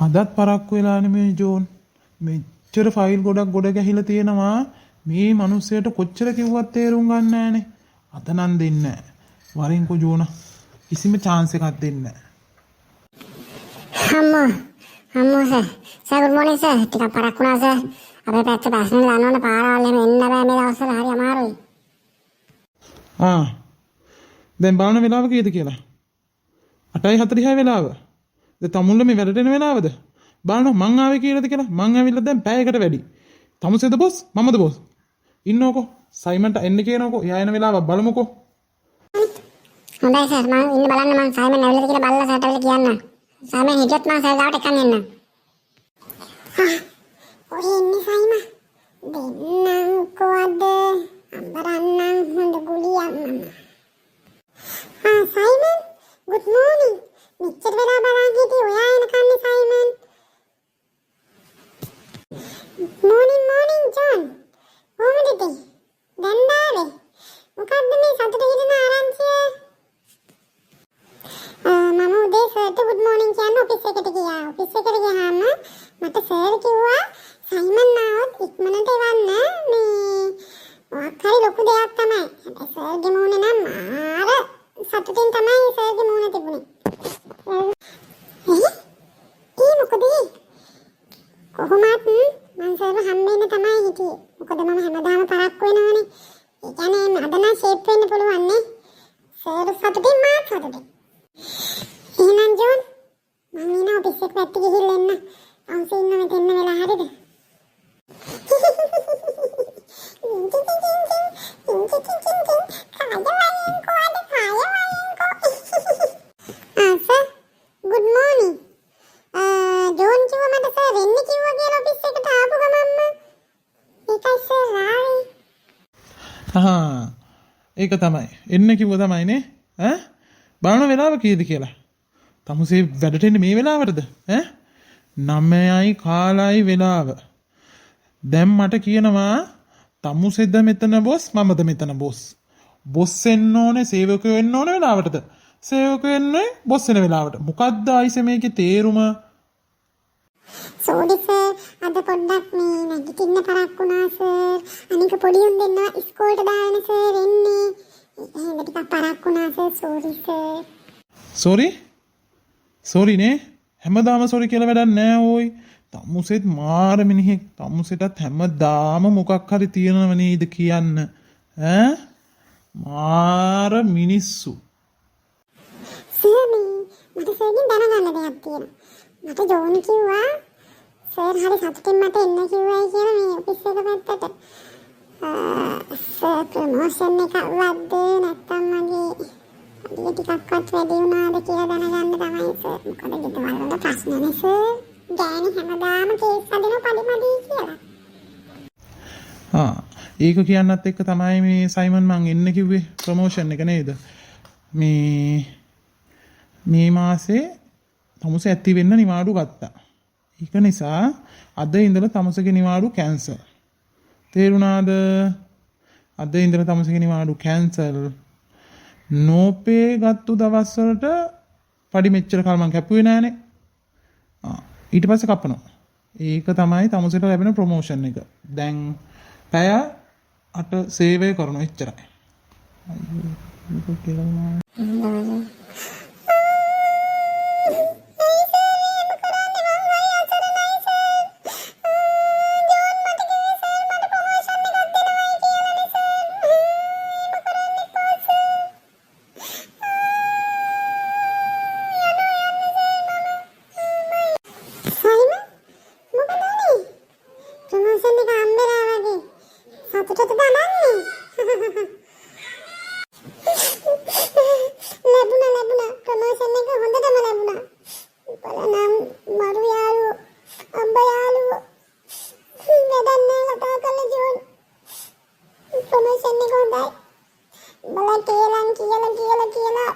අදත් පරක්කු වෙලානේ මේ ජෝන්. මෙච්චර ෆයිල් ගොඩක් ගොඩ ගැහිලා තියෙනවා. මේ මිනිස්සයාට කොච්චර කිව්වත් තේරුම් ගන්න නෑනේ. අද නම් දෙන්නේ නෑ. වරින්කෝ ජෝන. කිසිම chance එකක් දෙන්නේ නෑ. අම්මෝ සර් good morning සර්. ටිකක් පරක්කුණා සර්. අපේ පැත්ත බස්නේ දානවන පාරවල් එහෙම එන්න බෑ මේ දවස්වල හරි අමාරුයි. දැන් බලන වෙලාව කීයද කියලා? 8:46 වෙලාව. දැන් තමුල්ල මේ වැඩට එන වෙලාවද? බලන්න මං ආවේ කියලාද කියලා? මං ඇවිල්ලා දැන් පැයකට වැඩි. තමුසේද බොස්? මමද බොස්? ඉන්නෝකෝ. සයිමන්ට එන්න කියනෝකෝ. එයා එන වෙලාවක් බලමුකෝ. හොඳයි සර් මං ඉන්න බලන්න මං සයිමන් ඇවිල්ලාද කියලා බලලා සර්ට ඇවිල්ලා කියන්න. සයිමන් හිටියොත් මං සර් ගාවට එක්කන් එන්න. ඔය ඉන්නේ සයිමන්. දෙන්නම් කොහොද? අම්බරන්නම් හොඳ ගුලියක් මම. Simon good morning. මෙච්චර වෙලා බලන් හිටියේ ඔයා එනකන්නේ සයිමන්. morning john. කොහොමද ඉතින්? දැන් බාවේ. මොකද්ද මේ සතුට හිතෙන ආරංචිය? මම උදේ සර්ට good morning කියන්න ඔෆිස් එකට ගියා. ඔෆිස් එකට ගියාම මට සර් කිව්වා සයිමන් ආවොත් ඉක්මනට එවන්න මේ මොකක් හරි ලොකු දෙයක් තමයි. හැබැයි සර්ගේ මූණ නම් මාර සතුටින් තමයි සර්ගේ මූණ තිබුණේ. මොකද කොහොමත් මං සර්ව හම්බෙන්න තමයි හිටියේ. මොකද මම හැමදාම පරක්කු වෙනවනේ. ඒ කියන්නේ අද නම් ෂේප් වෙන්න පුළුවන් නේ. සර් සතුටින් මාත් සතුටින්. එහෙනම් ජෝන් මම ඉන්න ඔෆිස් එකට පැත්ත ගිහිල්ලා එන්න. අවුස් ඉන්න මෙතන වෙලා හරියද? good morning. ජෝන් කිව්වා මට සර් එන්න කිව්වා කියලා ඔෆිස් එකට ආපු ගමන්ම. ඒකයි සර් ආවේ. ඒක තමයි. එන්න කිව්ව තමයිනේ. බලන වෙලාව කීයද කියලා? තමුසේ වැඩට එන්නේ මේ වෙලාවටද? 9යි කාලයි වෙලාව. දැන් මට කියනවා තමුසෙද මෙතන බොස් මමද මෙතන බොස්. බොස් එන්න ඕනේ සේවකයෝ එන්න ඕනේ වෙලාවටද? සේවකයෝ එන්නේ බොස් එන වෙලාවට. මොකද්ද ආයිසේ මේකේ තේරුම? සෝරි සර් අද පොඩ්ඩක් මේ නැගිටින්න පරක්කුණා සර්. අනික පොඩි උන් දෙන්න ඉස්කෝලේට දාන්න සර් එන්නේ. එහෙනම් ටිකක් පරක්කුණා සර් සෝරි සර්. සෝරි නේ. හැමදාම සෝරි කියලා වැඩක් නෑ ඕයි. තමුසෙත් මාර මිනිහෙක්. තමුසෙටත් හැමදාම මොකක් හරි තියෙනව නේද කියන්න. මාර මිනිස්සු. සර් මට සර්ගෙන් දැනගන්න දෙයක් තියෙනවා. මට ජෝන් කිව්වා සර් හරි සතුටින් මට එන්න කිව්වයි කියලා මේ ඔෆිස් එක පැත්තට. සර් ප්‍රොමෝෂන් එකක් වද්ද නැත්තම් මගේ අඩිය ටිකක්වත් වැඩි වුණාද කියලා දැනගන්න තමයි සර්. මොකද ගෙදර වල ප්‍රශ්නනේ සර්. ගෑණි හැමදාම කේස් හදන පඩිමඩි කියලා. ඒක කියන්නත් එක්ක තමයි මේ සයිමන් මං එන්න කිව්වේ ප්‍රොමෝෂන් එක නේද? මේ මාසේ තමුසේ ඇති වෙන්න නිවාඩු ගත්තා. ඒක නිසා අද ඉඳලා තමුසේගේ නිවාඩු කැන්සල්. තේරුණාද? අද ඉඳලා තමුසේගේ නිවාඩු කැන්සල්. නෝපේ ගත්තු දවස් වලට පඩි මෙච්චර කල් මං කැපුවේ නෑනේ. ඊට පස්සේ කපනවා. ඒක තමයි තමුසේට ලැබෙන ප්‍රොමෝෂන් එක. දැන් පැය 8 සේවය කරනවා එච්චරයි. අයියෝ කියලා ප්‍රොමෝෂන් එක හොඳයි. බල කියලා